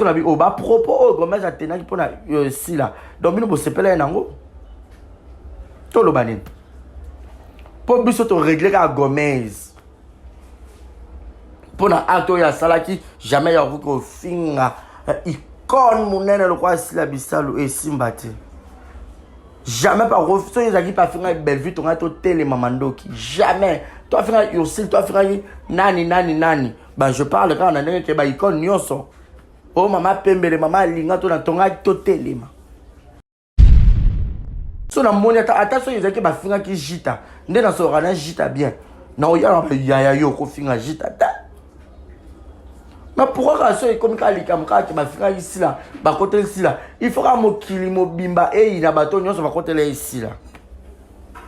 titre na bi o ba propos Gomez atenaki pona si là donc bino bo sepela nango to lo banin pour biso to régler ka Gomez pona acte ya salaki jamais ya ko finga icône monene le quoi si la bisalo et simbate jamais pas refso ezaki pas finga belle vie to ngato télé mamandoki jamais toi finga yosil toi finga nani bah je parle quand on a ndenge ba icône nyonso oh mama pembele mama linga to na tonga to télé ma so na moni attention ezaki ba finga ki jita nde na so rana jita bien na oya ya yo ko finga jita ta. Mais pourquoi quand ça est comme quand tu vas faire ici là, bah côté ici là, il faut que mon kili mo bimba et il a bateau nyon sur va côté là ici là.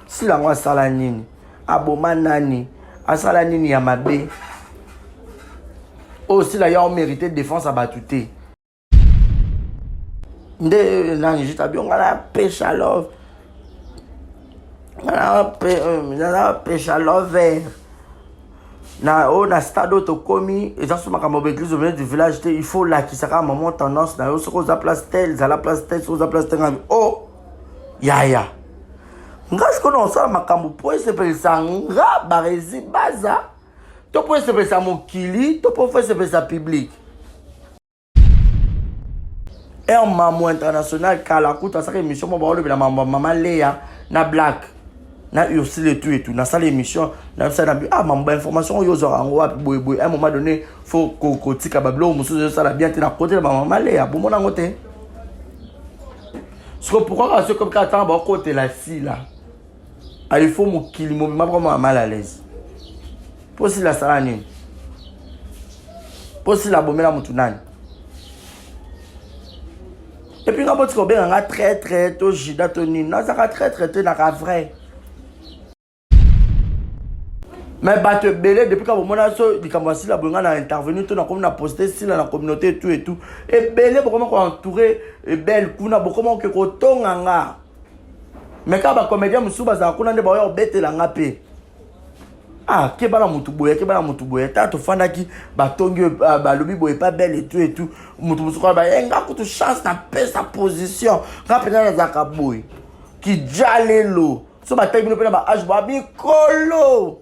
Si là moi salanini, aboma nani, asalanini ya mabe. Oh si là y a on mérité de défense à batouté. Nde nani juste bien on a pêche à love. On a pêche à love. Na stade to komi eza soma ka église au milieu du village il faut là qui sera maman tendance na yo soko za place tel za la place tel soko za place tel oh ya ngazi kono sala makambo po se pelisa nga barezi baza to po se pelisa mokili to po se pelisa public un maman international kala kuta sa émission mo ba le la maman Léa na black na aussi le tout et tout na salle émission na ça na ah maman information yo zo rango à un moment donné faut kotika bablo musuzo ça la bien te na côté maman Léa bon mon ngote ce que pourquoi ce comme quand ba côté la si là il faut mon kilimo ma vraiment mal à l'aise pour si la salani pour si la bomela mutunani et puis quand tu bien nga très to jida to ni na ça très te na vrai. Mais batte belé depuis quand mon asso di kamwasi la bonga na intervenir tout na comme na poster si la communauté tout et tout et belé comment ko entourer et belle kuna comment que ko tonganga mais quand ba comédien musuba za kuna nde ba yo betela ngape ah ke bala mutu boye ta to fanda ki ba tongi ba lobi boye pas belle et tout mutu musuka ba enga ko to chance na pe sa position ngape na za ka boy ki jalelo so ba tayi bino pe na ba age ba bi kolo.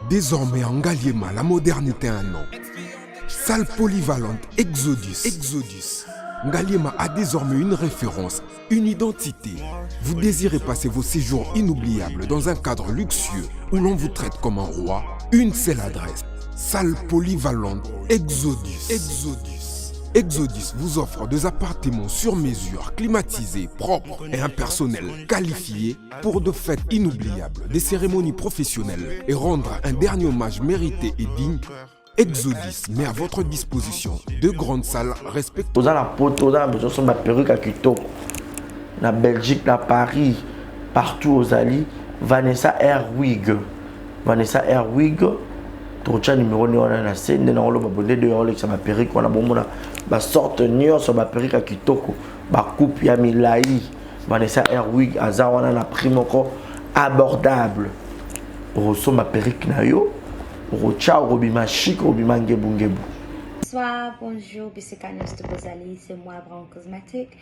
Désormais en Ngaliema, la modernité a un nom. Salle polyvalente Exodus. Ngaliema a désormais une référence, une identité. Vous désirez passer vos séjours inoubliables dans un cadre luxueux où l'on vous traite comme un roi? Une seule adresse. Salle polyvalente Exodus vous offre des appartements sur mesure, climatisés, propres et un personnel qualifié pour de fêtes inoubliables, des cérémonies professionnelles et rendre un dernier hommage mérité et digne. Exodus met à votre disposition deux grandes salles respectueuses. Vous avez la poteau, vous avez besoin de ma perruque à Kitoko. Na Belgique, na Paris, partout aux alliés. Vanessa Airwig. Trocha numéro ni wana na scène na olo babonde de olo ça ma perruque wana bomona ba sorte nyo sur ma perruque à Kitoko ba coupe ya milai Vanessa Airwig aza wana na prix moko abordable roso ma perruque na yo rocha robima chic robima ngebu. Bonsoir, bonjour, Bissekanos de Bozali, c'est moi Brown Cosmétique.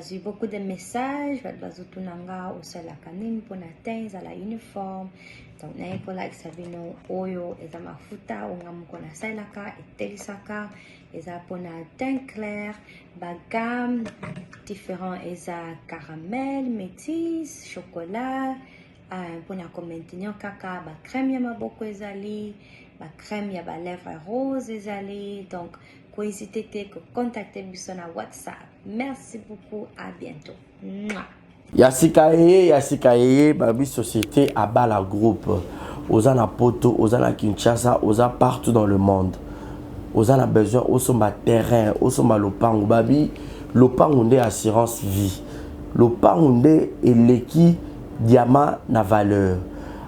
J'ai eu beaucoup de messages, Bazutunanga au sol la canine pour atteindre à la uniforme. Donc, il faut like Savino, Oyo, et za mafuta, Ongamukona Sailaka, et Telisaka, et za pona teint clair, bagam, différents, et za caramel, métis, chocolat, pour maintenir caca, ba crème yama beaucoup ezali, ba crème yaba lèvres rose ezali. Donc, n'hésitez pas à contacter sur WhatsApp. Merci beaucoup, à bientôt. Yasikaye, Babi Société, Abala Groupe. Ozana Poto, Ozana Kinshasa, Oza partout dans le monde. Ozana besoin, Osoma terrain, Osoma Lopango. Babi, Lopango nde assurance vie. Lopango nde eleki diamant na valeur.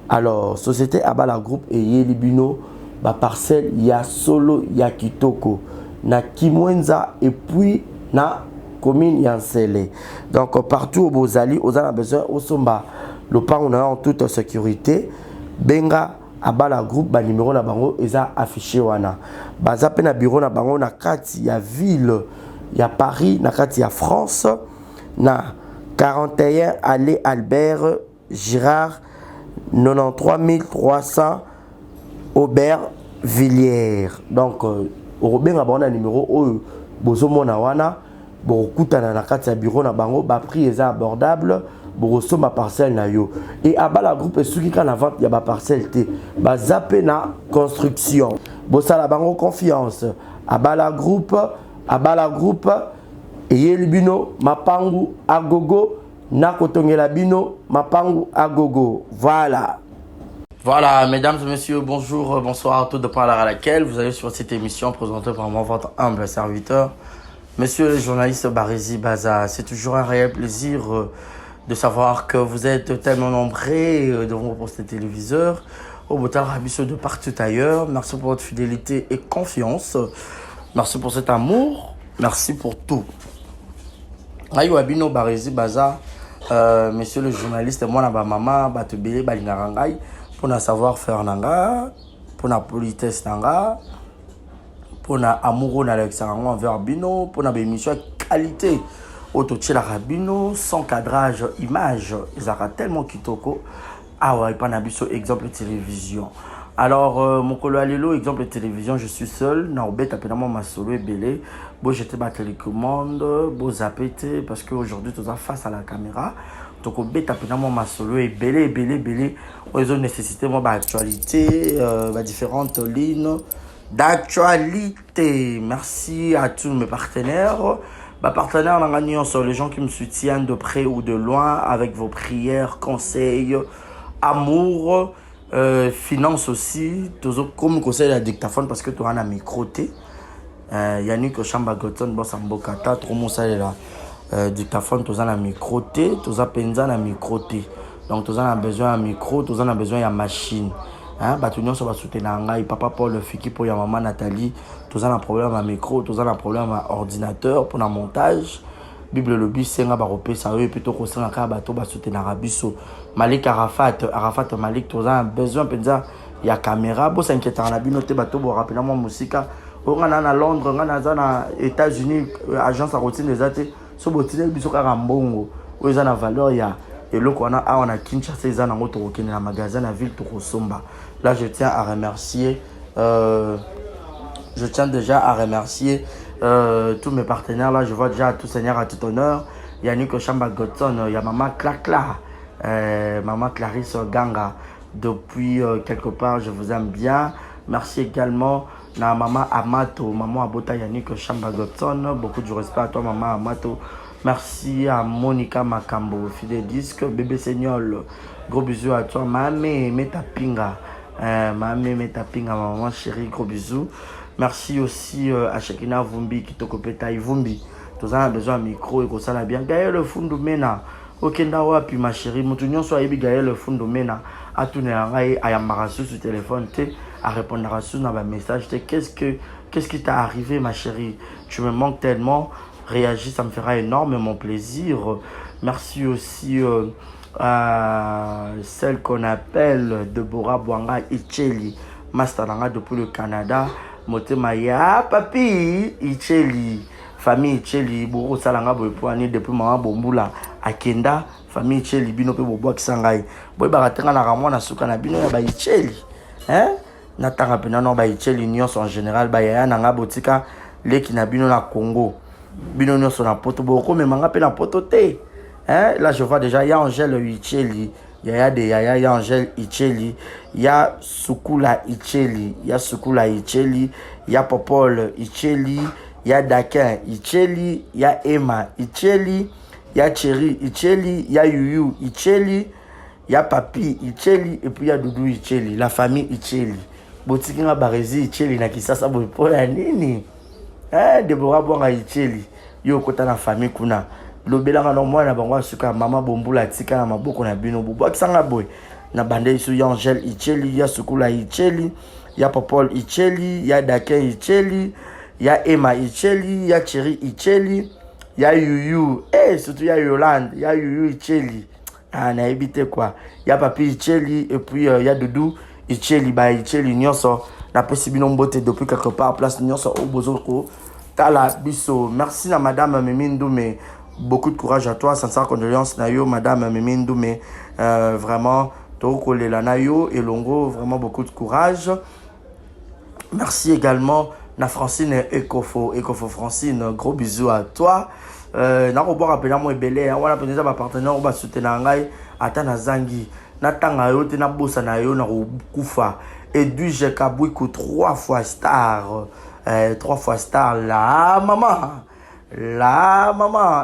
Alors, Société Abala Groupe et Yelibino, ba parcelle, ya solo, ya kitoko. na Kimwenza et puis na commune Yansele. Donc partout au Bozali, aux a besoin au Somba, le pan on a en toute sécurité. Benga abala groupe ba numéro na bango eza affiché wana. Baza pe na bureau na bango na kati ya ville ya Paris, na kati ya France, na 41 allée Albert Girard 93 300 Aubervilliers. Donc au benga bango numéro o bozo mona wana. Bokutana na kati ya bureau na bango ba prix est abordable boso ma parcelle na yo et abala groupe soki ka na vente ya ba parcelle te ba zappé na construction bosala bango confiance abala groupe et yelibino mapangu agogo na kotongela bino mapangu agogo. Voilà, mesdames et messieurs, bonjour, bonsoir à tous de par à laquelle vous allez sur cette émission présentée par moi, votre humble serviteur. Monsieur le journaliste Barézy Baza, c'est toujours un réel plaisir de savoir que vous êtes tellement nombreux devant vos postes téléviseurs, au Botal Rabisso de partout ailleurs. Merci pour votre fidélité et confiance. Merci pour cet amour. Merci pour tout. Ayo Abino Barézy Baza, monsieur le journaliste, moi, na ba maman, batubele, balingarangai, pour na savoir-faire nanga, pour na politesse nanga. Pour na amoureux na l'excellence envers bino, pour na émission qualité auto la rabino sans cadrage image ezaka tellement kitoko awa pas na biso exemple télévision. Alors mon kolo alelo exemple télévision, je suis seul na obeta penamo ma solo ebele bo j'étais ba télécommande bo zapete parce que aujourd'hui tout ça face à la caméra donc obeta penamo ma solo ebele ils ont nécessité moi ba actualité ba différentes lignes d'actualité. Merci à tous mes partenaires. Mes partenaires, sont les gens qui me soutiennent de près ou de loin avec vos prières, conseils, amour, finances aussi. Toujours comme conseil à dictaphone parce que tu as un micro-té. Yannick Chamba Goton, Boss Ambokata, trop mon salaire là. Dictaphone, tu as un micro-té, tu as penza un micro-té. Donc tu as besoin d'un micro, tu as besoin d'une machine. Batunion sur soutenir papa Paul Fiki pour ya maman Nathalie tous un problème à micro tous un problème à ordinateur pour le montage Bible lobby senga baropé ça eux plutôt ko senga ka bato ba soutenir Rabisso Malik Arafat Malik tous un besoin penza ya caméra bo s'inquiéter na bino te bato bo rappeler moi musika on a na Londres on a na États-Unis agence à routine des até so botine biso ka mbongo o za na valeur ya et le qu'on a Kinshasa ils ont un na magasin à ville Tokosomba. Là je tiens à remercier déjà à remercier tous mes partenaires là, je vois déjà tout seigneur à tout honneur, Yannick Chamba Gotson, il y a maman Clacla, maman Clarisse Ganga depuis quelque part, je vous aime bien. Merci également à maman Amato, maman Abota Yannick Chamba Gotson, beaucoup de respect à toi maman Amato. Merci à Monica Makambo, fidèle disque, bébé Seignol. Gros bisous à toi, Mamé Metapinga. Mamé Metapinga, maman chérie, gros bisous. Merci aussi à Shekina Vumbi qui t'occupe Vumbi. Tous a besoin de micro et que ça l'a bien. Gaël le fond de Mena. Okenda wapi ma chérie. Moutounion soit ébi Gaël le fond de Mena. A tourner à Yamarasu sur téléphone. À répondre à sur un message. Qu'est-ce qui t'a arrivé ma chérie? Tu me manques tellement. Réagis, ça me fera énormément plaisir. Merci aussi à celle qu'on appelle Deborah Bouanga Icheli, Masteranga depuis le Canada. Motemaya, papi Icheli, famille Icheli, Bouro Salanga Boypoani depuis Maman Bombula, Akenda, famille Icheli, Bino pe Bobo Kisangai. Boy Baratenga na Ramon Asuka na Bino ya ba Icheli. Natanga pena no ba Icheli nyonso en général ba ya nanga botika leki na Bino na Congo. Bino nyonso na poto boko me manga pe na poto te. Là je vois déjà il y a Angèle Icheli, il y a Angèle Icheli, il y a Sukula Icheli, il y a Popol Icheli, il y a Dakin Icheli, il y a Emma Icheli, il y a Cherry Icheli, il y a Yuyu Icheli, il y a Papi Icheli et puis il y a Doudou Icheli, la famille Icheli. Botikinga Barézy Icheli na kisasa bopo la nini? Deborah Bouanga Icheli, yo kota na famille kuna. Lobelanga no mwana bangwa suka mama bombula tika na maboko na bino bobo akisanga boy na bande isu ya Angèle Icheli, ya Sukula Icheli, ya Popol Icheli, ya Dakin Icheli, il y a Emma Icheli, il y a Thierry Icheli, il y a Yuyu, et surtout il y a Yolande, il y a Yuyu Icheli. Ah, n'a évité quoi. Il y a Papi Icheli, et puis il y a Doudou Icheli, bah Icheli, Nyonso, la possibilité de beauté depuis quelque part, place Nyonso au Bozoko. Tala Bisso, merci à Madame Mimindou, mais beaucoup de courage à toi, sincère condoléances, Nayo, Madame Mimindou, mais vraiment, Toko Lela Nayo et Longo, vraiment beaucoup de courage. Merci également à Francine Ekofo Francine, gros bisous à toi. Na ko boka pena mo ebele wana penza ba partenaire ba soutenir ngai ata na zangi na tanga yo te na bosa na yo na ko kufa Edwige Kabwiku 3 fois star 3 fois star la maman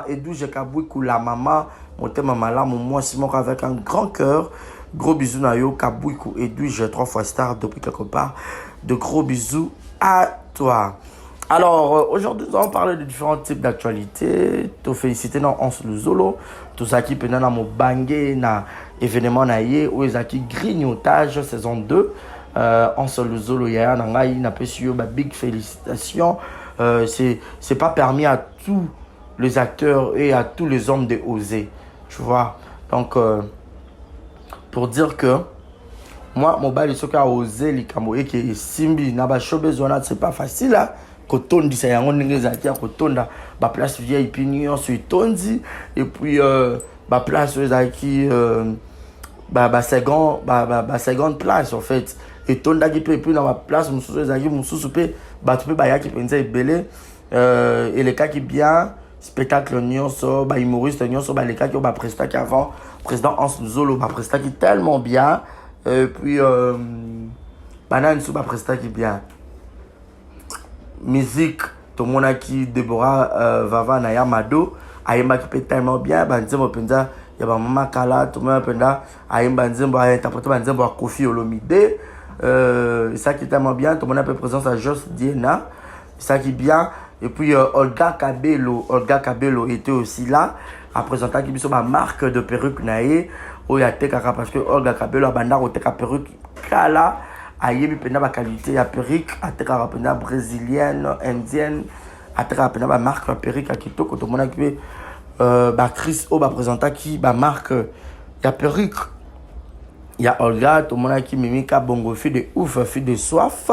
Edwige Kabwiku la maman motema malamu moi Simon avec un grand cœur. Gros bisous na yo Kabwiku Edwige 3 fois star depuis quelque part. De gros bisous à toi. Alors, aujourd'hui, nous allons parler de différents types d'actualités. Te féliciter dans Ans le Zolo. Tout ça qui peut dans mon bangé, na événement naïe, ou les qui grignotage saison 2. Ans le Zolo, yaya nangai, n'a pas su big félicitations. C'est pas permis à tous les acteurs et à tous les hommes de oser. Tu vois. Donc, pour dire que moi, mon bail, ce qu'a osé, les camots, et qui est simbi, n'a pas chaud besoin, c'est pas facile là. Kotondi ça yango ndenge zakia kotonda ba place vieille pignon sur tondi et puis ba place ezaki ba seconde place en fait et tonda qui peut puis dans ma place mususu ezaki mususu pe ba tu peux ba yaki penza ebele et les cas qui bien spectacle nyonso ba humoriste nyonso ba les cas qui ba presta qui avant président Ans Zolo ba presta qui tellement bien et puis banane sous ba presta qui bien musique tout le monde qui Deborah Vava na Yamado ayemba qui peut tellement bien banzembo penza ya ba mama kala tout le monde penda ayemba nzembo interpréter banzembo à Kofi Olomide ça qui est tellement bien tout le monde a présence à Jos Diena ça qui est bien et puis Olga Cabello était aussi là à présenter qui biso ba marque de perruque naé o ya tekaka parce que Olga Cabello banda ko teka perruque kala ayebi pena ba qualité ya perruque ateka pena brésilienne indienne ateka pena ba marque perruque à kitoko to mona ki ba Chris o ba présenter qui ba marque ya perruque ya Olga to mona ki mimika bongo fi de ouf fi de soif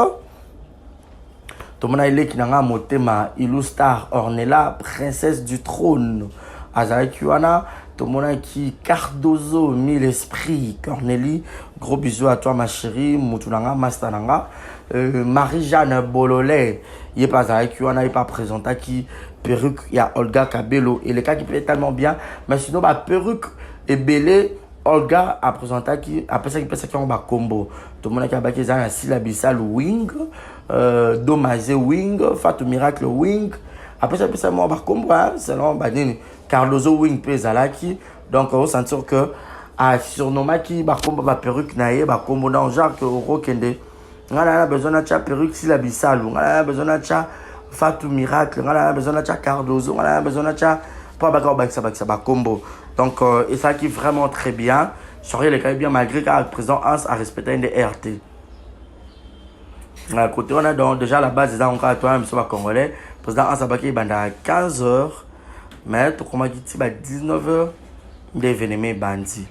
to mona ile ki nanga motema Ilustar Ornella princesse du trône azaki wana tout le monde qui Cardozo, mille esprits, Cornélie, gros bisous à toi ma chérie, Moutounanga, Mastananga, Marie-Jeanne Bololé, il n'est pas avec lui, on n'a pas présenté qui perruque, il y a Olga Cabello, et les cas qui plaît tellement bien, mais sinon, bah, perruque et belé, Olga a présenté qui, après ça, qui peut s'acquérir en combo. Tout le monde qui a baqué ça, Syllabissal Wing, Domazé Wing, Fatou Miracle Wing, après ça, peut s'acquérir en combo, selon, bah, Cardozo Wing Pezalaki, donc on sentit que à surnommer qui ba combo ba perruque naie ba combo dans genre que Oro Kende on a besoin de cha perruque Syllabissal on a besoin de cha Fatou Miracle on a besoin de cha Cardozo on a besoin de cha pas ba combo donc et ça qui est vraiment très bien sur les cas bien malgré que le président Hans a respecté une RT à côté on a donc déjà la base des encore toi même sur congolais président Hans a baqué banda 15h mais tout comme dit bah 19h d'événement bandit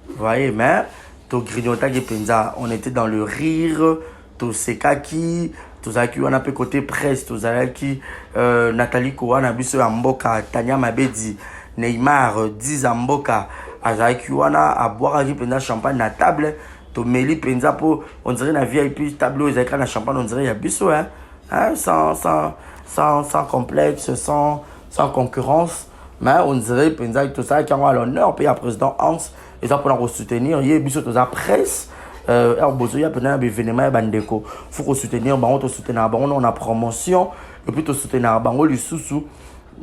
vous voyez mais tout grignotage qui penza on était dans le rire tout ces kaki tout ça qui on a peu côté presse tout ça qui Nathalie Kouana biso Amboka Tania Mabedi Neymar 10 Amboka azaki wana à boire qui penza champagne na table to meli penza pour on dirait na VIP tableau ils écran na champagne on dirait y a biso hein sans complexe sans concurrence, mais on dirait que tout ça qui a l'honneur, puis le président Hans, et ça pour nous soutenir, il y a bis toute la presse, il y a un événement bandeko, faut qu'on soutenir, on te soutenir, on a promotion, et puis te soutenir, on lui sous,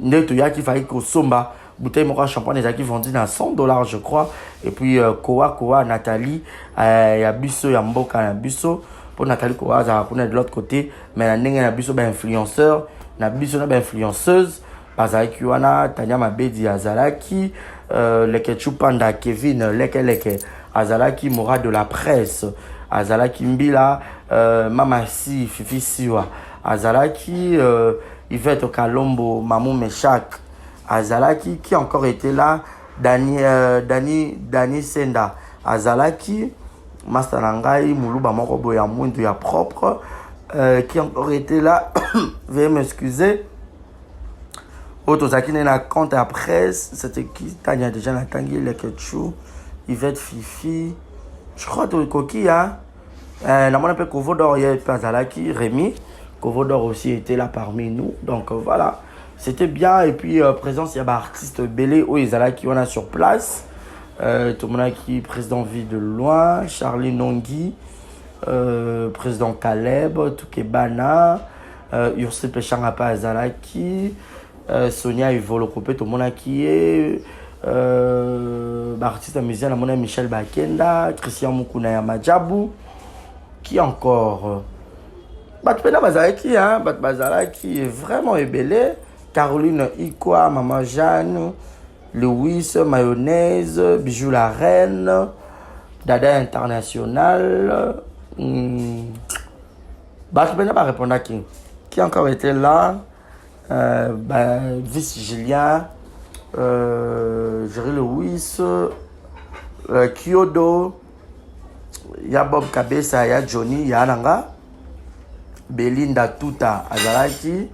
net il y a qui fallait qu'on somba, bouteille de champagne, les qui vendent à $100 je crois, et puis Koa Nathalie, il y a biso, il y a Mboka, il y a biso, pour Nathalie Koa, ça va de l'autre côté, mais il y a biso influenceur, il y a biso influenceuse. Bazaki wana Tania Mabedi Azalaki leke Chupanda Kevin leke Azalaki Mora de la presse Azalaki Mbila Mama Si Fifi Siwa azalaki, Yvette Kalombo, Mamou Meshak, azalaki, qui a encore été là, Dani Senda, azalaki, Master Nangai, Moulouba Morobo ya Mwindu ya propre, qui a encore été là, veuillez m'excuser. Otozaki na compte à presse, c'était qui? Tania déjà na tangi le Ketchou, Yvette Fifi, je crois que Koki, hein. La mon appelle Kovodor, il y a Pazalaki, Rémi, Kovodor aussi était là parmi nous, donc voilà, c'était bien. Et puis présence, il y a artiste Belé, Oyezalaki, on a sur place, tout le monde qui président Vie de Loin, Charlie Nongui, président Caleb, Toukebana, Yursi Pechangapa Azalaki, Sonia Ivolokopé, tout le monde qui est artiste musicien, la monnaie Michel Bakenda, Christian Mukuna Yamadjabou, qui encore Batpena Bazalaki, hein, Bazalaki est vraiment ébélé, Caroline Ikwa, Maman Jeanne, Louis, Mayonnaise, Bijou la Reine, Dada International, Batpena va répondre à qui encore était là, Vice Julien, Jerry Louis, Kyodo, ya Bob Kabesa, ya Johnny, ya Nanga, Belinda Tuta Azalaki,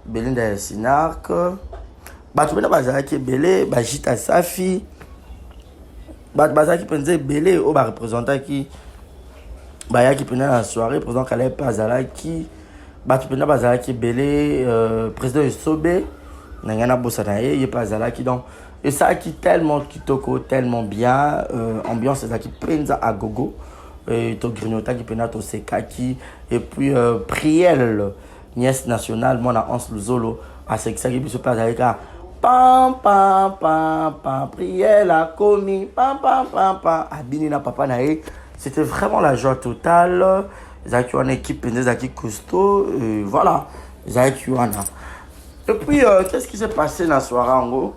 Belinda Sinark, Batubena Bazalaki Belé, Bajita Safi, Bazalaki Penze Belé, au bas représentant qui Bayaki pendant la soirée, président Caleb Azalaki, Batubena Bazalaki Belé, président Sobe, Nangana Bossanae, Yepa Azalaki, donc. Et ça qui tellement kitoko, tellement bien, ambiance ça qui penza à gogo, et to grignota qui pena to sekaki, et puis Priel, nièce nationale, moi na Hans Luzolo, à ce qui se passe avec la pam pam pam pam, Priel a commis, pam pam pam pam, Abini na papa nae, c'était vraiment la joie totale, Zaki en équipe, Zaki costaud, voilà, Zaki wana. Et puis qu'est-ce qui s'est passé dans la soirée en gros?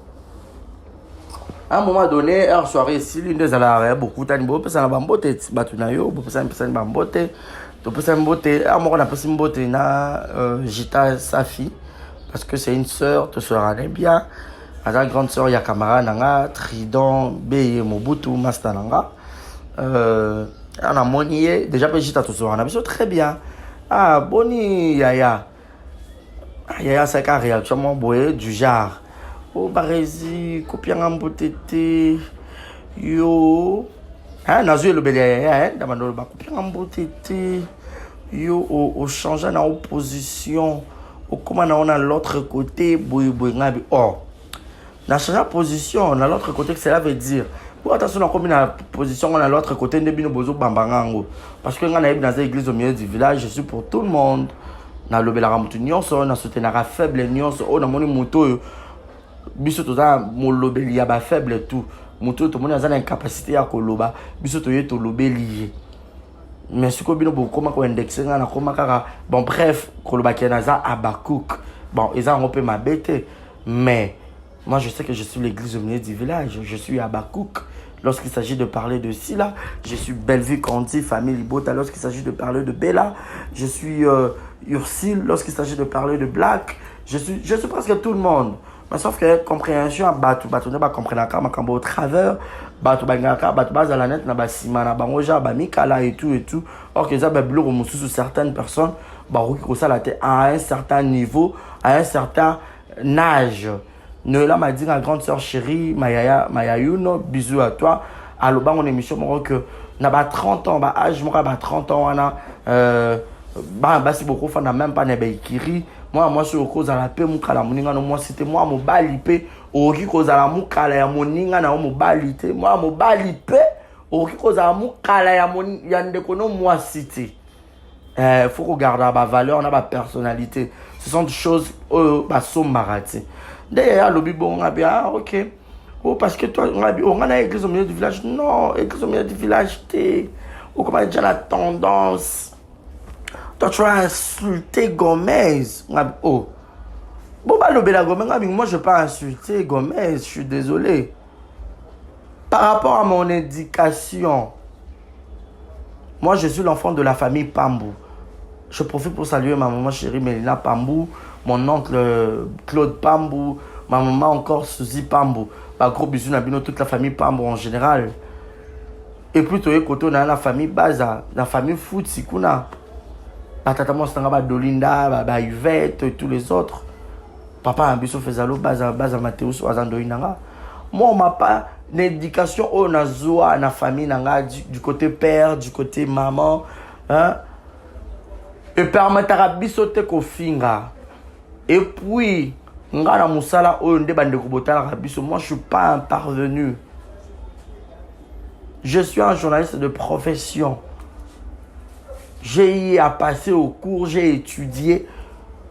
À un moment donné, en soirée ici, l'une des alarmes, beaucoup de gens ont bambote, batunayo, beaucoup de gens bambote, à un moment on a passé mbote na Jita Safi, parce que c'est une sœur, te sera bien. À la grande sœur, il y a Kamara Nanga, Tridon, Beye, Mobutu, Masta Nanga. On a monié, déjà Jita te sera très bien. Ah, boni, Yaya. Yaya, c'est carré, actuellement, boye, du genre. Oh barezi kopianga mbotete yo hein nazo le belé hein damando ba kopianga mbotete yo au changer na opposition au comment on a l'autre côté boy ngabi oh na changer position na l'autre côté que cela veut dire pour attention na comme na position on a l'autre côté ndebino bozo bambangango parce que ngana dans l'église au milieu du village je suis pour tout le monde na lobela mutu nyonso na soutenara faible nyonso o na moni muto biso toza molobeli ya ba faible tout mutu to moni azana incapacité ya koloba biso to yeto lobeli mais ce que bino bo koma ko indexer na koma kaka bon bref koloba kenaza Abakouk bon eza on peut m'abêter mais moi je sais que je suis l'église au milieu du village, je suis Abakouk lorsqu'il s'agit de parler de Sila, je suis Bellevue Kandi, famille Libota lorsqu'il s'agit de parler de Bella, je suis Ursil lorsqu'il s'agit de parler de Black, je suis presque tout le monde. Mais sauf que compréhension batu ne ba comprendre ka makambo au travers batu bangaka batu bazala net na basima na bangoja ba mikala et tout or que ça ba bloko mususu certaines personnes ba ko ça la tête à un certain niveau à un certain âge ne la m'a dit la grande sœur chérie Mayayuno bisous à toi aloba mon émission mon que na ba 30 ans ba âge mo ba 30 ans wana ba si beaucoup fa na même pas ne ba ikiri. Moi, je suis au cause de la paix, moi, c'était moi, mon balipé, au cause de la moukala, ya moninga, na mo balité, moi, mon balipé, au cause de la moukala, ya mon yandekono, moi, cité. Faut regarder la valeur, on a la personnalité. Ce sont des choses, sont maratées. D'ailleurs, le bibo, on a bien, ok. Oh, parce que toi, on a église au milieu du village. Non, église au milieu du village, t'es. Oh, comment déjà la tendance. Toi, tu as insulté Gomez. Oh. Bon, bah, le Bella Gomez, moi, je ne vais pas insulter Gomez. Je suis désolé. Par rapport à mon éducation, moi, je suis l'enfant de la famille Pambou. Je profite pour saluer ma maman chérie Mélina Pambou, mon oncle Claude Pambou, ma maman encore Suzy Pambou. Gros bisous Nabino, toute la famille Pambou en général. Et plutôt, côté on a la famille Baza, la famille Foot, Sikuna. Tata Mostanga, Dolinda, Yvette et tous les autres. Papa Ambiso Fezalo, Baza Mathéus, Wazando Inanga. Moi, on m'a pas d'éducation on a zoa na famille nanga du côté père, du côté maman, hein. Et permettra bisote ko finga. Et puis, nga na musala o nde bande ko botala biso. Moi, je suis pas un parvenu. Je suis un journaliste de profession. J'ai eu à passer au cours, j'ai étudié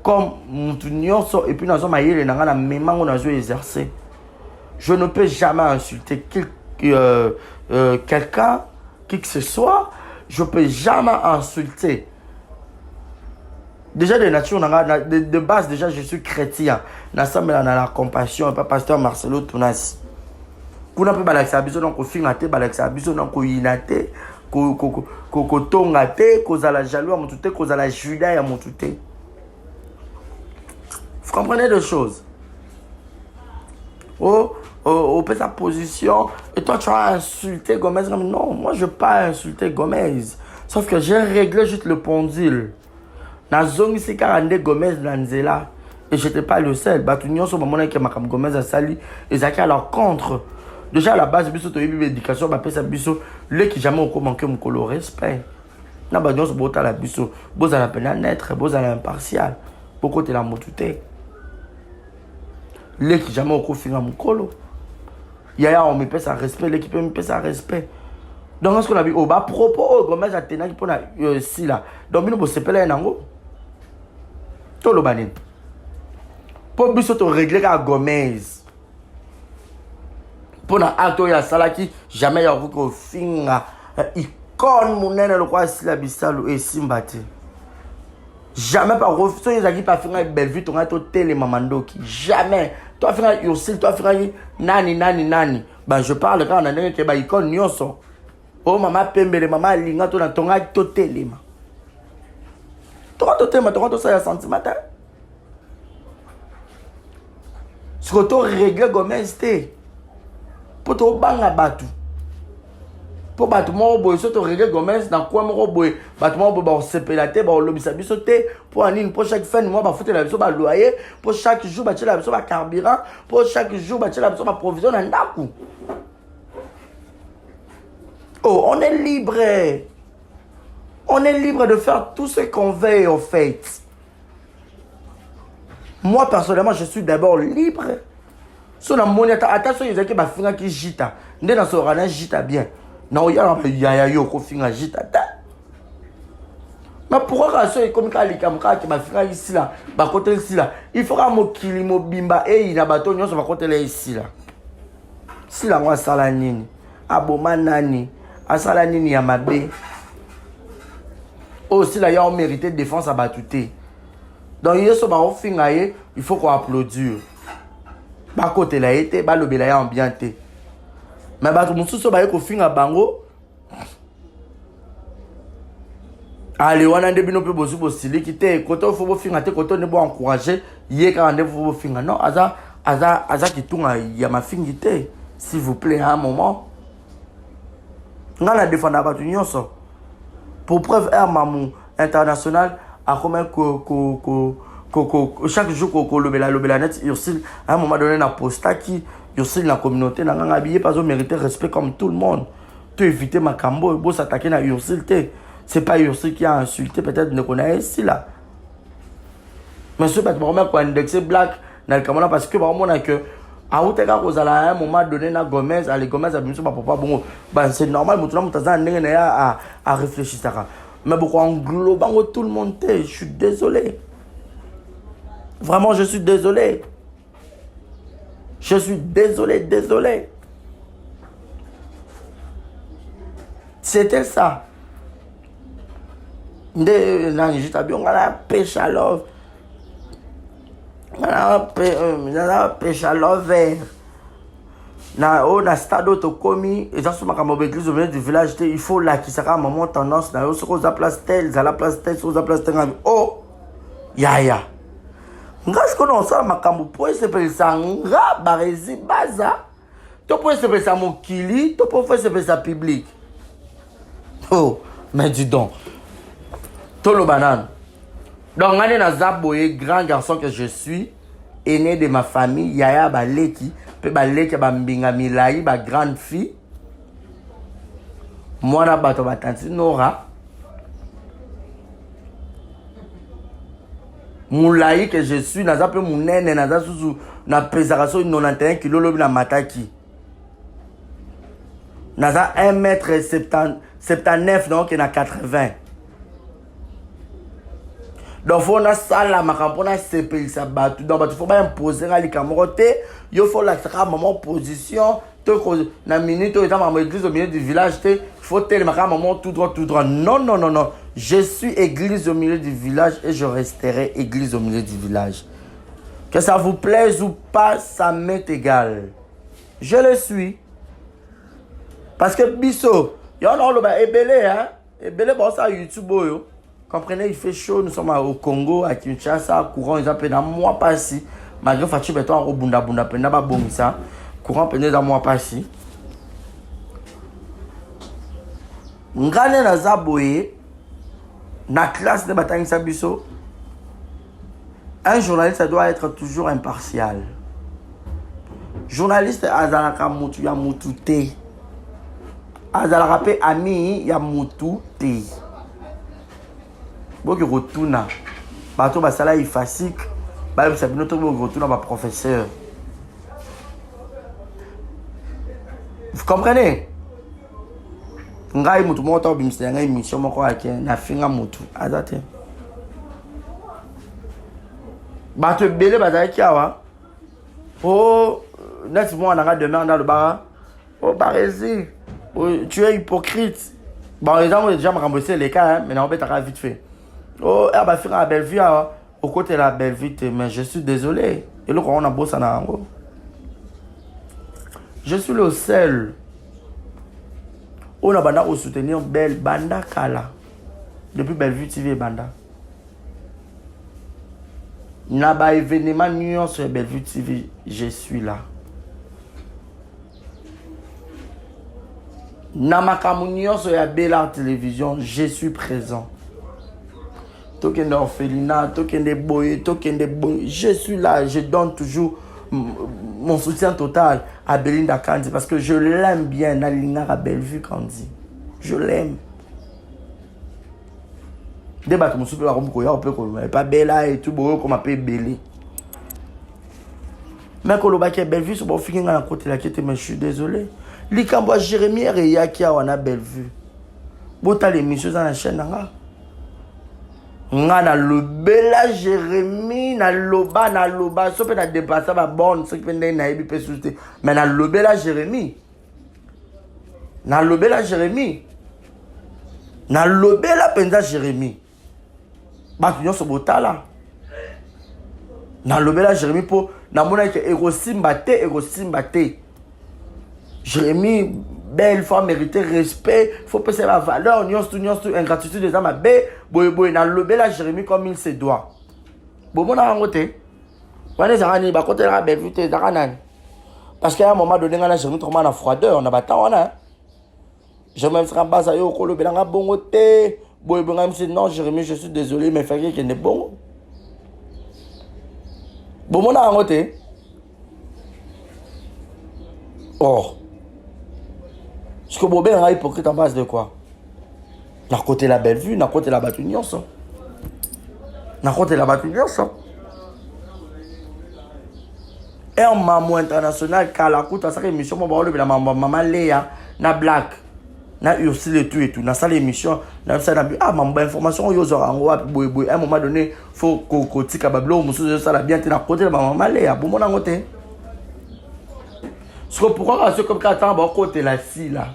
comme Moutounionso et puis dans un maïe, na même on a exercé. Je ne peux jamais insulter quelqu'un, qui que ce soit. Je ne peux jamais insulter. Déjà de nature, de base, déjà je suis chrétien. Dans la compassion, et pas pasteur Marcelo Tounas. Kuna pe balakisa biso non ko fingate balakisa biso non ko inate ko tongate ko zala jaloux à montute ko zala juda ya montute. Vous comprenez deux choses. Oh, peut sa position et toi tu as insulté Gomez. Non, moi je n'ai pas insulté Gomez. Sauf que j'ai réglé juste le pendule. Na zone ici 42 Gomez Lanzela et j'étais pas le seul. Batunion sur moment que Makam Gomez a sali et ça qui à leur contre. Déjà à la base biso to yebi éducation ba pesa biso le qui jamais au manquer mon color respect. Na ba nyonso bota la biso boza la peine naître boza la impartial. Beaucoup de la motute. Le qui jamais au finga mon colo. Yaya on me pèse un respect, l'équipe me pèse un respect. Donc ce qu'on a vu au bas propos Gomez a tenu pour na si là. Donc nous se pele nango. Tout le banin. Pour biso to régler à Gomez. Pour na acto ya salaki jamais ya ko finga icône monene le quoi si la bisalo et simbati. Jamais pas refusé les acquis pas finga belle vie ton to télé mamandoki. Jamais. Toi finga yosil toi finga nani. Ben je parle quand on a que ba icône nyonso. Oh maman pembele maman linga to na tonga to télé ma. To ça ya sentimental. Ce que tu régler Gomez té. Pour te banga batu. Pour batu mo boy so to régler Gomez dans quoi mo boy. Batu mo boy ba sepelate ba lobisa biso té pour anine pour chaque fin mois ba foutre la biso ba loyer, pour chaque jour ba tela biso ba carburant, pour chaque jour ba tela biso ba provision na ndaku. Oh, on est libre. On est libre de faire tout ce qu'on veut au fait. Moi, personnellement, je suis d'abord libre. Si on a mon état, attention, il y a des gens qui jita. Ndé dans ce rana jita bien. Non, il y a un yo qui finga jita. Mais pourquoi quand c'est comme quand les camarades qui m'a finga ici là, bah côté ici là, il faudra mo kili mo bimba et il a bateau nyon sur va côté là ici là. Si là moi salanini, aboma nani, asalanini ya mabe. Aussi là il y a mérité de défense à batouté. Donc il y a ce baron fingaye, il faut qu'on applaudir. Ba côté là été, ba lobela ya ambianté. Mais ba tout musu so ba ko finga bango. Allez, on a des binômes peu bosu bosili qui te côté faut bo finga te côté ne bo encourager, yé ka ande faut bo finga. Non, aza qui tunga ya ma fingité, s'il vous plaît un moment. Ngala défendre ba tout nyonso. Pour preuve un mamou international a combien chaque jour qu'on le net Ursil à un moment donné na posta qui Ursil la communauté n'a pas habillé pas mériter respect comme tout le monde. Tu éviter ma cambo beau s'attaquer à Ursil c'est pas Ursil qui a insulté peut-être ne connaît ici là. Mais ce pas vraiment quoi indexer black dans le camona parce que vraiment on a que à outeka kozala à un moment donné na Gomez à les Gomez a bien sûr papa bon ben c'est normal mutuna mutaza ndenge à réfléchir ça. Mais beaucoup englobant tout le monde je suis désolé. Vraiment, je suis désolé. Je suis désolé. C'était ça. Juste à bien, on a pêche à l'ove. On a pêche à l'ove vert. na stade to komi eza so makambo ba église au milieu du village te il faut la qui sera maman tendance na yo so za place tel za la place tel so za place tel oh yaya ngas ko non ça makambo po se pelisa nga barezi baza to po se pelisa mokili to po se pelisa public oh mais dis donc to lo banane donc ngane na zaboye grand garçon que je suis aîné de ma famille yaya baleki pe baleki ba mbinga milai ba grande fille mwana bato ba tanti Nora moulai que je suis naza pe munene naza susu na pesaka so 91 kg lobi na mataki naza 1m79 donc na 80 donc faut na sala makambo na sepelisa batu donc batu faut ba imposer ali kamorote yo faut la saka maman position to ko na minute to maman église au milieu du village te faut tel maman tout droit non non non non je suis église au milieu du village et je resterai église au milieu du village que ça vous plaise ou pas ça m'est égal je le suis parce que biso yo non lo ba ebele hein ebele bon ça YouTube yo. Comprenez, il fait chaud, nous sommes au Congo, à Kinshasa, courant, ils appellent un mois passé. Malgré Fatih Beton, au Bunda, Penda, Babomisa, courant, pendant un mois passé. Ngane na Zaboye, na classe de bataille Sabiso, un journaliste ça doit être toujours impartial. Journaliste, Azalaka Moutou, ya Moutou Te. Azalaka Pe Ami, ya Moutou Te. Boki retourna bato basala ifasik ba sabino to boki retourna ba professeur. Vous comprenez? Ngai mutu mo to bimse ngai mission moko ake na finga mutu azate bato belé bazaki awa oh neti mo na demain dans le bar oh barezi oh, tu es hypocrite bon les gens ont déjà remboursé les cas hein, mais on peut t'arrêter vite fait. Oh, elle va faire la belle vie au côté de la belle vie, mais je suis désolé. Et là, on a bossé en ango. Je suis le seul. On a banda au soutenir Belle Banda Kala. Depuis Bellevue TV Banda. N'a pas événement nuance sur Bellevue TV, je suis là. N'a ma camunion sur la Bella Télévision, je suis présent. Token d'orphelinat, token de boy, je suis là, je donne toujours mon soutien total à Belinda Kandi parce que je l'aime bien, Nalina à Bellevue Kandi. Je l'aime. Débat comme super on peut pas Bella et tout beau comme appelle Bélé. Mais quand le bac est Bellevue, c'est bon finir à côté la quête mais je suis désolé. Likambo Jérémy et Yaki a wana Bellevue. Bota l'émission dans la chaîne là. Na lobela Jérémy na loba so pe na dépasser ba borne ce qui peut na ebi pe souté mais na lobela Jérémy na lobela penza Jérémy ba tunyo so botala na lobela Jérémy po na mona ke ego simba te Jérémy belle femme mérité respect faut passer la valeur nyons tout ingratitude des âmes bé boy na lobela Jérémy comme il se doit bon na ngote wana zangani ba côté la belle vite zangana parce qu'à un moment donné ngana Jérémy trop na froideur on a battant wana je même sera basa yo ko lobela nga bongo te boy bonga me non Jérémy je suis désolé mais fait que n'est bon na ngote oh. Parce que Bobé est hypocrite en base de quoi? N'a côté la belle vue, n'a côté la battue ça. N'a côté la battue ça. Et un maman international qui a la coûte à sa émission, la maman Léa, na Black, na Ursule et tout. Dans sa émission, na ça na ah maman information yo zora ngo boy à un moment donné faut ko tika bablo musu ça la bien na côté la maman Léa. Bon mon ngote. Parce que pourquoi ceux comme Katan ba côté la si là.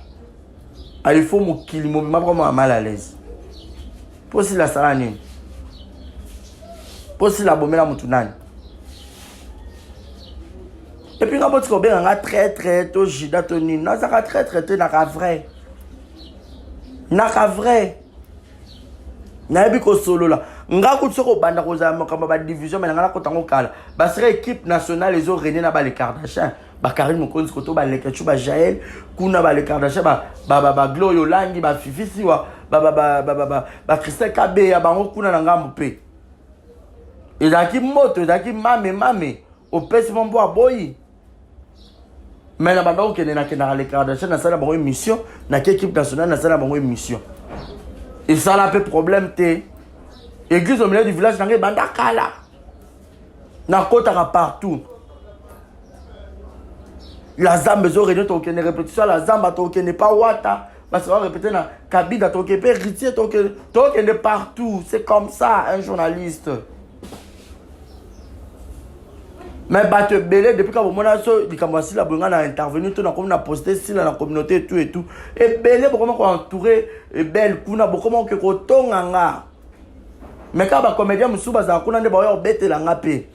Il faut mon kilimo m'a vraiment mal à l'aise. Pour si la salane. Pour si la bombe la mutunani. Et puis quand tu bien nga très très to jida to ni na ça très très to na ka vrai. Na ka vrai. Na bi ko solo la. Nga ku tsoko banda ko za makamba ba division mais nga ko tango kala. Ba serait équipe nationale les autres René na ba les Kardashian. Ba Karim Mokonzi ko to ba le Ketchu ba Jaël, kuna ba les Kardashian ba Glorio Langi ba Fifi siwa ba Christelle Kabe ya bango kuna na ngambu pe. Ezaki moto ezaki mame au pesi mambo aboyi. Mais na banda okene na kena les Kardashian na sala bango émission na équipe nationale na sala bango émission. Et ça là peu problème té. Église au milieu du village nangé banda kala. Na kota partout. La zambe zo réunion to kene répétition la zamba to kene pas wata. Parce qu'on va répéter na kabida to kene héritier to kene partout. C'est comme ça un journaliste. Mais batte belé depuis quand mon asso di kamwasi la bonga na intervenu tout na comme na posté si la communauté et tout et belé comment ko entouré et belle kuna comment que ko tonganga mais quand ba comédien musuba za kuna nde ba yo betela ngape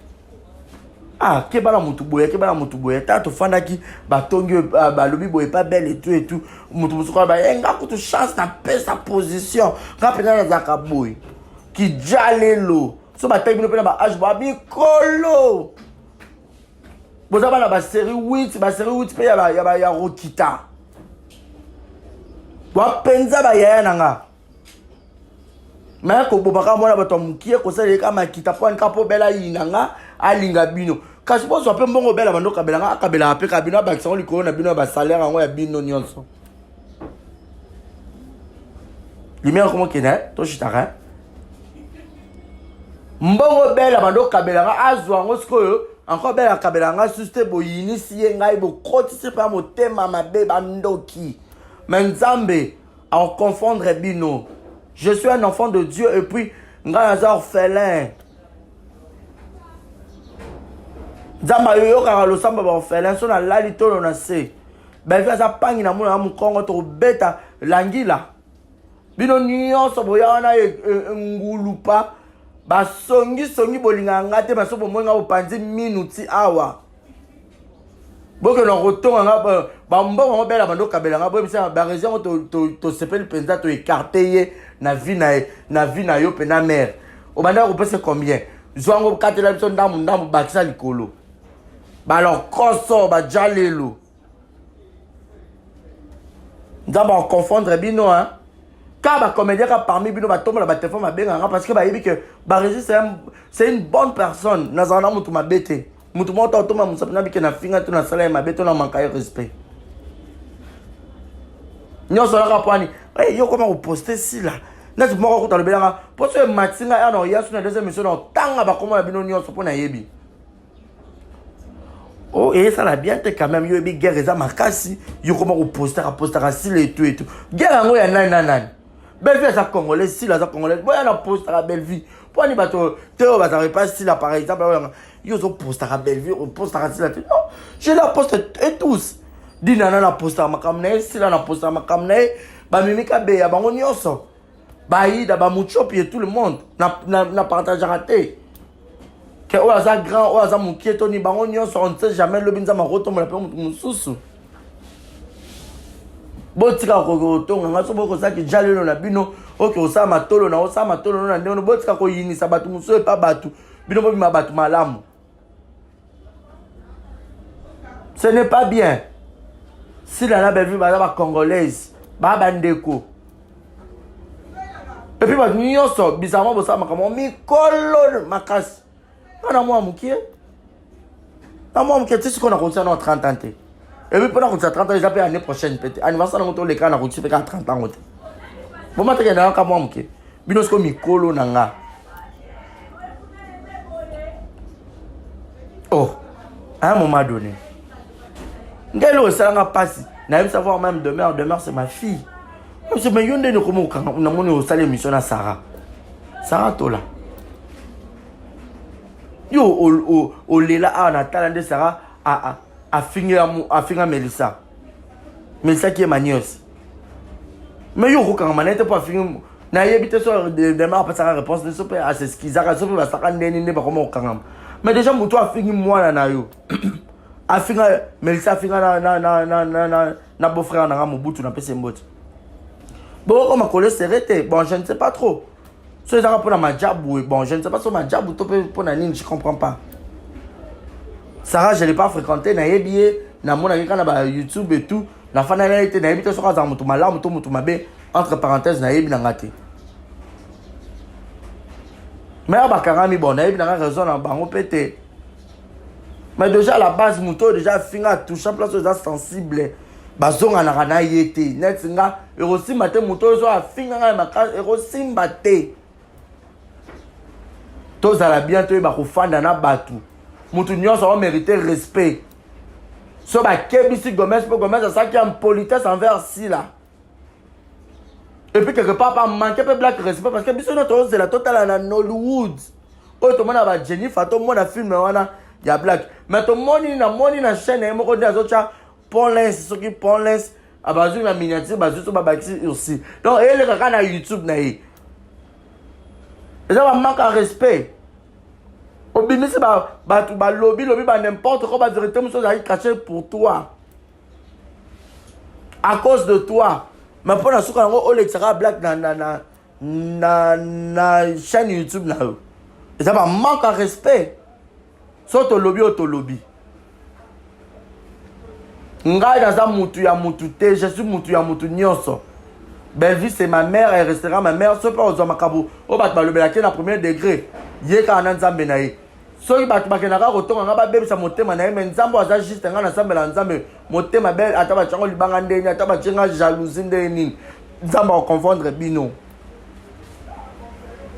ah ke bala mutu boye ta to fanda ki ba tongi ba lobi boye pas belle et tout mutu musuka ba enga ko to chance na pesa sa position ngape na za ka boy ki jalelo so ba tayi bino pena ba age ba bi kolo. Vous avez la série 8, la série 8 il y a Rokita. Vous pensa ba ya nanga. Mais ko bobaka mona bato mukie ko sala ka makita po nka po bela yinanga alinga bino. Kasi bo so pe mbongo bela bando kabela nga akabela ape kabino ba kisong likolo na bino ba salaire ngo ya bino nyonso. Lumière comment kena to chitara. Mbongo bela bando kabela nga azwa ngo sikoyo. Encore belle kabelanga susté bo initié ngai bo kotisi pa motema mabe bandoki. Menzambe en confondre bino. Je suis un enfant de Dieu et puis ngai un orphelin. Zamba yo ka lo samba ba orphelin so na lali to na se. Ben fa sa pangi na mona mu kongo to beta langila. Bino nyonso boya na ngulupa. Ba songi bolinga ngate ba so bomonga opanzi minuti awa boke no rotonga nga ba mbongo bela bando kabela nga bo bisa ba raison to sepel penza to écarter na vie na yo pe na mère o banda ko pese combien zwango katela biso ndamu bakisa likolo ba lo koso ba jalelo ndaba confondre bino hein. Car les comédiens parmi nous tomber la téléphone parce que c'est une bonne personne. Nous avons tout ma bête. Nous avons tout ma bête. Nous avons salaire ma bête. Nous avons manqué respect. Nous avons yo comment vous postez si là. Nous avons le bénin. Parce que Matinga non hier sur la deuxième émission non tanga ba comment la bino nyo so pona yebi. Oh et ça l'a bien été quand même yo yebi guerre eza makasi yo comment vous postez si et tout. Guerre ngo ya nan. Belle vie à Congolais, si la Congolais, moi on a posté à la belle vie. Pour les bateaux, Théo va t'arriver pas si là par exemple, ils ont posté à la belle vie, on poste à la non, je la poste et tous. Dis nana la poste à ma camne, si la poste à ma camne, bah mimika beya, bah on y osso. Bah ida, bah mucho puis tout le monde n'a partagé raté. Que ou à grand, ou à mon qui est Tony, bah on y osso, on ne sait jamais le binza ma roto, mon appel mon sous. Botika ko tonga ngaso boko saki jalelo na bino oke osama tolo na ndeno botika ko yinisa batu muso pa batu bino bobi mabatu malamu. Ce n'est pas bien. Si la belle vie ba congolaise ba bandeko. Et puis ba nyonso bizarrement bosama kama mikolo makasi. Na moi mukie. Na moi mukie tisi ko na konsa na 30 ans. Et puis pendant que tu as 30 ans, ils appellent l'année prochaine. Anniversaire, on a les cas, on a 30 ans. Bon, maintenant, il y a un cas, moi, je suis comme Mikolo Nanga. Oh, à un moment donné, Ngelo, ça n'a pas passé. N'a savoir même demain, c'est ma fille. Je me dis, comment on a au salé mission à Sarah. Sarah, toi là. Yo, au Léla, on a talent Sarah, à finir Melissa. Melissa qui est manios. Mais yo, quand on n'était pas fini, n'a y habité sur demain après sa réponse de super à ce qu'ils a raison va s'arranger n'est pas comment au mais déjà moi toi fini moi là na yo afinga Melissa afinga na beau-frère na Mobutu na pese mbote. Bon comme collé serré bon je ne sais pas trop. So ça pour ma job bon je ne sais pas sur ma job to pour na nini je comprends pas. Sarah je l'ai pas fréquenté na yebié na mona kana ba YouTube et tout la fana na été na yebité sur za mutu malamu to mutu mabe entre parenthèses na yebi na ngate. Mais à Bakarami, bon, on a eu raison dans bango pété. Mais déjà à la base, Mouto déjà finga touchant place aux sensibles. Bazon en arana yete. Net nga, et aussi matin Mouto zo a finga nga makas, et aussi mbate. Tous à la bientôt ba kufanda na batu. Moutou nyon ça va mériter respect. So ba kebisi Gomez pour Gomez ça qui a une politesse envers si là. Et puis quelque part, pas manquer de black respect parce que c'est la totale en Hollywood. Oh, tout le monde a Jennifer, tout le monde a filmé, il y a black. Mais tout le monde na chaîne, il y a des autres pour l'instant, ceux qui pour l'instant, à base de la miniature, base de la aussi. Donc, il y a des gens sur YouTube. Et ça va manquer de respect. Au bimi, c'est lobby, n'importe quoi, directement, ça va cacher pour toi. À cause de toi. Mais pour la soupe, on a black na chaîne YouTube là. Et ça va manquer de respect. Soit au lobby. Ngai dans un mutu ya mutute, je suis mutu ya mutu nyonso. Belle-vie c'est ma mère, elle restera ma mère. Ce pas aux makabu. Au bat ba lobela na premier degré. Yeka na nzambe na ye. So ki bat bakena ka kotonga nga ba bebisa motema na ye mais nzambo aza juste nga na nzambe la nzambe. Motema belle ataba chango libanga ndeni ataba chenga jalousie ndeni. Nzamba o confondre bino.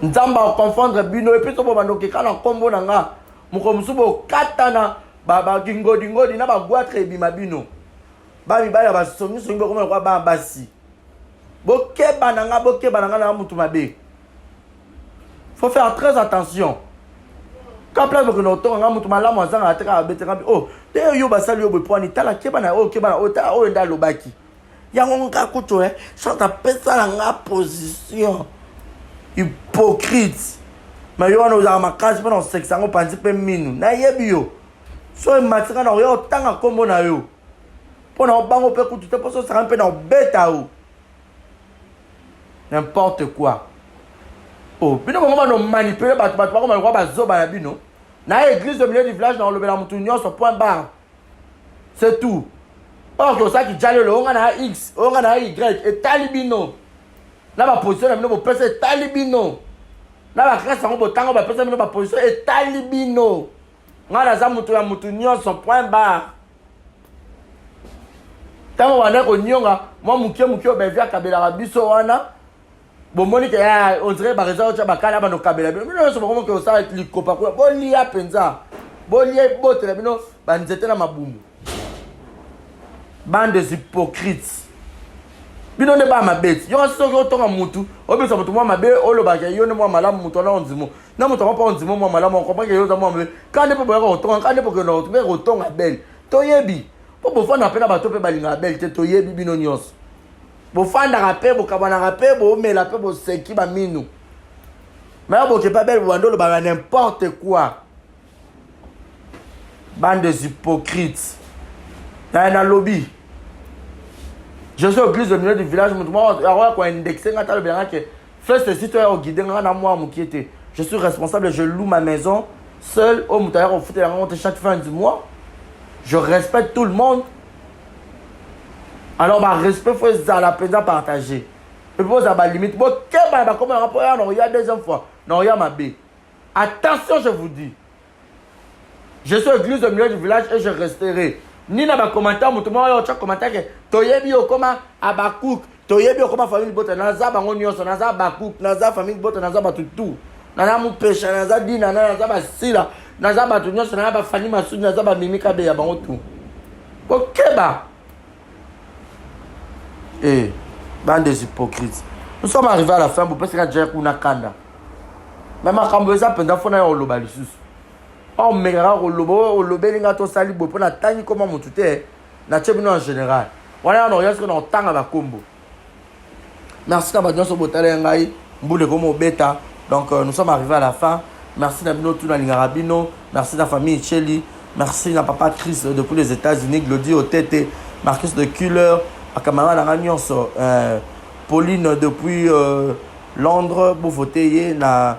Nzamba o confondre bino et puis to bobando ke kana kombo na nga. Moko musubo katana ba ngodi na ba gwatre bima bino. Ba mi ba ya ba songi ko kwa ba basi. Bokeba na nga na mutu mabe. Faut faire très attention. Quand place que nous avons mutu malamu azanga ateka beteka oh de yo basali yo boponi tala keba na ta o nda lobaki. Yango nga kuto chanta pesa na nga position. Hypocrite. Mais yo wana uzama makasi pona sexe ngo panzi pe minu. Na yebi yo. So matika na yo tanga kombo na yo. Pona bango pe kutu te poso sera pe na beta o. N'importe quoi. Oh, bino comment no manipuler bat comment quoi ba zoba na bino. Na église de milieu du village na lobela mutu nyonso point barre. C'est tout. Or que ça qui jale le on a X, on a Y et talibino. Na ba position na bino bo pesa talibino. Na ba kresa ngo botango ba pesa bino ba position et talibino. Ngana za mutu ya mutu nyonso point barre. Tango wana ko nyonga, moi mukie ba via kabela biso wana. Bon monique on dirait par exemple tu ba kala ba no kabela. Mais non so comment que ça li kopa ko. Bon lia penza. Bon lia bote la bino ba nzete na mabumu. Bande des hypocrites. Bino ne ba ma bête. Yo so ko tonga mutu. O be so mutu moi mabe o lo ba ke yo ne moi malamu mutu na onzimo. Na mutu pa onzimo moi malamu on comprend que yo za moi mabe. Quand ne peut pas tonga, quand ne peut que no to be tonga belle. To yebi. Po bo fana pena ba to pe balinga belle te to yebi bino nyos. Bo fanda rapé bo kabana rapé bo me la pe bo seki ba minu. Mais bo ke pas belle bo ndolo ba n'importe quoi. Bande des hypocrites. Dans un lobby. Je suis au glisse de milieu du village. Je suis responsable, je loue ma maison seul au moutailleur au foot et chaque fin du mois. Je respecte tout le monde. Alors, ma respect, il faut à la peine partager. Et puis, vous avez limite. Bon, il y a deuxième fois. Non, il y a ma baie. Attention, je vous dis. Je suis au glisse de milieu du village et je resterai. Ni na ba commentaire mutumo yo cha commentaire ke toyebi yo koma abakuk toyebi yo koma famille bota naza bango nyonso naza bakuk naza famille bota naza batutu naza mu pesha naza dina naza basila naza batu nyonso naza ba famille masudi naza ba mimika be ya bango tu okeba bande des hypocrites. Nous sommes arrivés à la fin pour passer à dire kuna kanda même makambo eza penda fona yo loba lisusu. Oh, mais le belinga to sali bo pona tani comment mon tout est na tchebino en général. Voilà on regarde ce qu'on entend à la combo. Merci d'avoir bien so botale ngai mbule comme bêta. Donc nous sommes arrivés à la fin. Merci d'abino tout na lingarabino, merci la famille Cheli, Merci à papa Chris depuis les États-Unis, Glody Otete, Marcus de Kuller, à camarade Aragnos, Pauline depuis Londres, pour voter na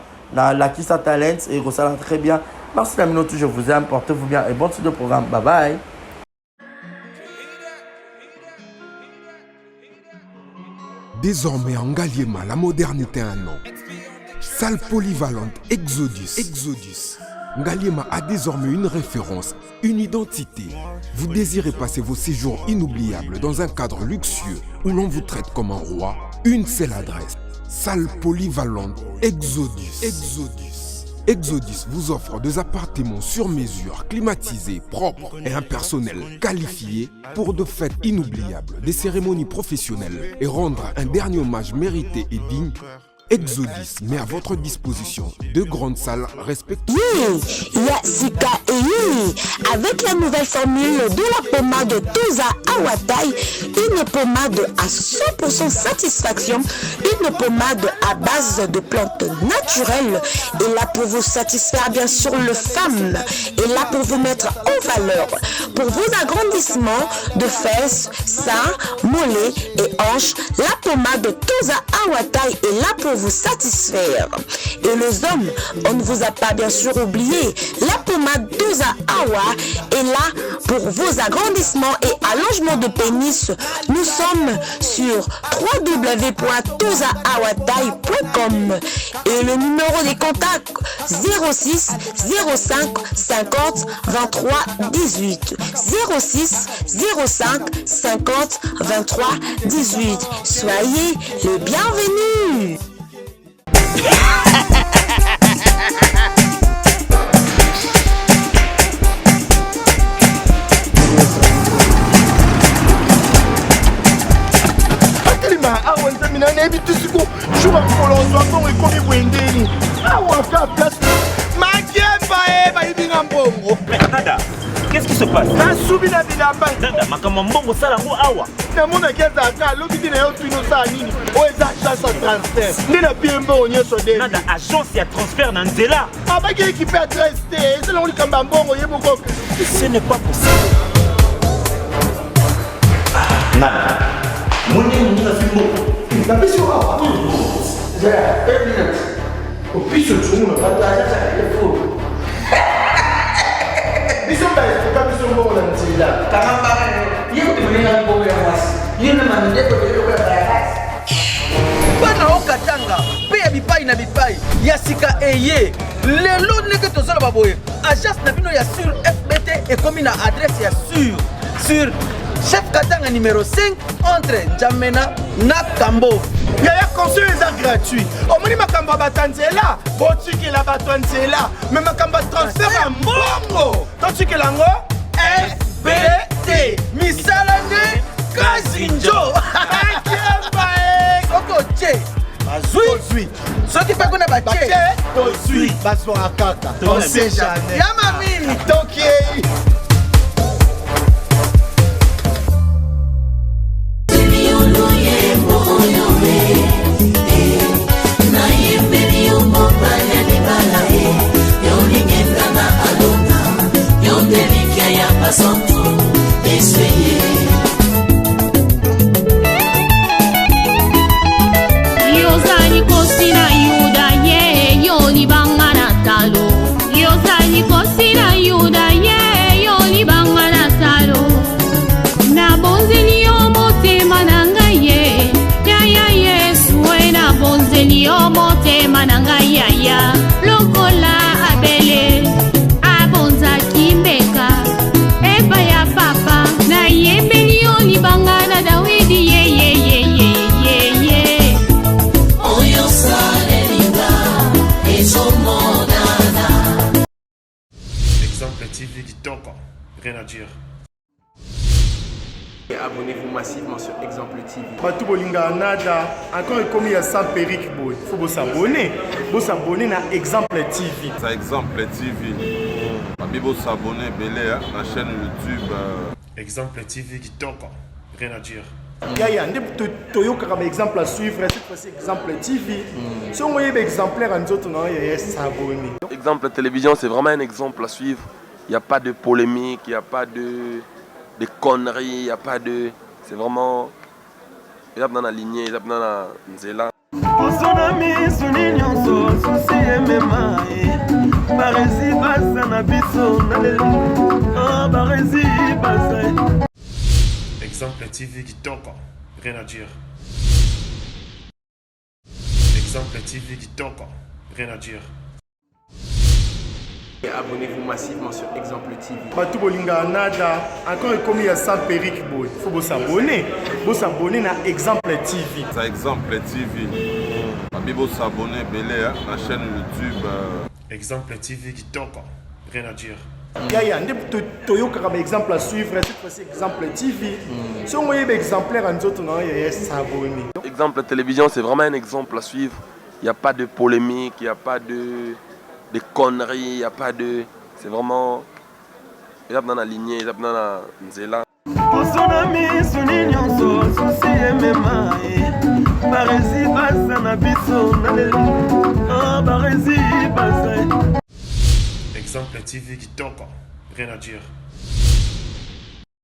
Lakisa Talents et Rossala très bien. Merci la minute, je vous aime, portez-vous bien et bon suite de programme. Bye bye. Désormais en Ngaliema, la modernité a un nom. Salle polyvalente Exodus. Ngaliema a désormais une référence, une identité. Vous désirez passer vos séjours inoubliables dans un cadre luxueux où l'on vous traite comme un roi? Une seule adresse. Salle polyvalente Exodus. Exodus vous offre des appartements sur mesure, climatisés, propres et un personnel qualifié pour de fêtes inoubliables, des cérémonies professionnelles et rendre un dernier hommage mérité et digne. Exodus met à votre disposition deux grandes salles respectives. Yasika et Yumi, avec la nouvelle formule de la pommade Toza Awatai, une pommade à 100% satisfaction, une pommade à base de plantes naturelles, est là pour vous satisfaire bien sûr le femme, est là pour vous mettre en valeur, pour vos agrandissements de fesses, seins, mollets et hanches. La pommade Toza Awatai est là pour vous satisfaire. Et les hommes, on ne vous a pas bien sûr oublié, la pommade Toza Awa est là pour vos agrandissements et allongements de pénis. Nous sommes sur www.tozaawatai.com et le numéro des contacts 06 05 50 23 18 06 05 50 23 18. Soyez les bienvenus. awa nzamina nayebi tusiku jour akolonzwa mbongo ekomi bwendeni awa ka place makemba bayibinga mbongo. Nada, qu'est-ce qui se passe? nasubi na bilamba Nada, makambo mbongo sala ngo awa namonaki ezalaka alobi ntina yo twino osala nini oyo eza agence ya transfert nde na bie mbongo nyonso de Nada, agence ya transfert na nzela abaki ekipe adresse te ezelango likambo ya mbongo yeboko. Ce n'est pas possible. Nada, moni na fimbo napesi yo awa opiso tungu na bataza telefone biso baekoka biso mbongo na nzela Karamba, yekutumenga mbongo ya mwasi. Yena mandeko de ya bayasi. Bana okatanga pe ya bipai na bipai ya sika eye lelo ndenge tozala baboye agence na bino ya sur FBT ekomi na adresse ya sur chef Katanga numéro 5 entre Njamena na Kambo. yaya conseil eza gratuit omoni makambo ya bato ya nzela botikela bato ya nzela me makambo ya transfert ya mbongo totikela yango FBT misala nde kasi njo soko che bazwi soki mpe kuna bache tozwi bazwaka kaka on sait jamais ya mamini tokei. Yozani kosina yuda ye yoni bangana talo. Yozani kosina yuda ye yoni bangana talo. Na bonzeli yo motema nanga ye. Ya Yesu we na bonzeli yo motema nanga ya. Lokola abele abonza kimbeka. Eba ya papa na yembeli yoni bangana Dawidi ye. Exemple TV dit encore, rien à dire. Abonnez-vous massivement sur Exemple TV. Batou bolinga nada encore ekomi ya sans périque boy faut s'abonner na Exemple TV. Ça Exemple TV. Babi bo s'abonner belé na chaîne YouTube. Exemple TV dit encore, rien à dire. Yaya nde toyokaka exemple à suivre cette fois-ci Exemple TV. Si on voyait exemplaire en autres non yaya s'abonner. Exemple Télévision, c'est vraiment un exemple à suivre. Il n'y a pas de polémique, il n'y a pas de conneries, il n'y a pas de... C'est vraiment... Il y a dans la lignée, il y a dans la nzela. Exemple TV Kitoko, rien à dire. Exemple TV Kitoko, rien à dire. Abonnez-vous massivement sur Exemple TV. Batou bolinga nada, encore commis à sans périque boy. Faut vous s'abonner. Vous s'abonner à Exemple TV. C'est Exemple TV. Vous s'abonner belé la chaîne YouTube. Exemple TV Kitoko, rien à dire. Yaya, Toyoka comme exemple à suivre, cette fois-ci Exemple TV. Si on voyait exemplaire en autres, on va s'abonner. Exemple télévision, c'est vraiment un exemple à suivre. Il n'y a pas de polémique, il n'y a pas de conneries, il n'y a pas de... C'est vraiment... Il y a dans la lignée, il y a dans la nzela. Exemple TV Kitoko, rien à dire.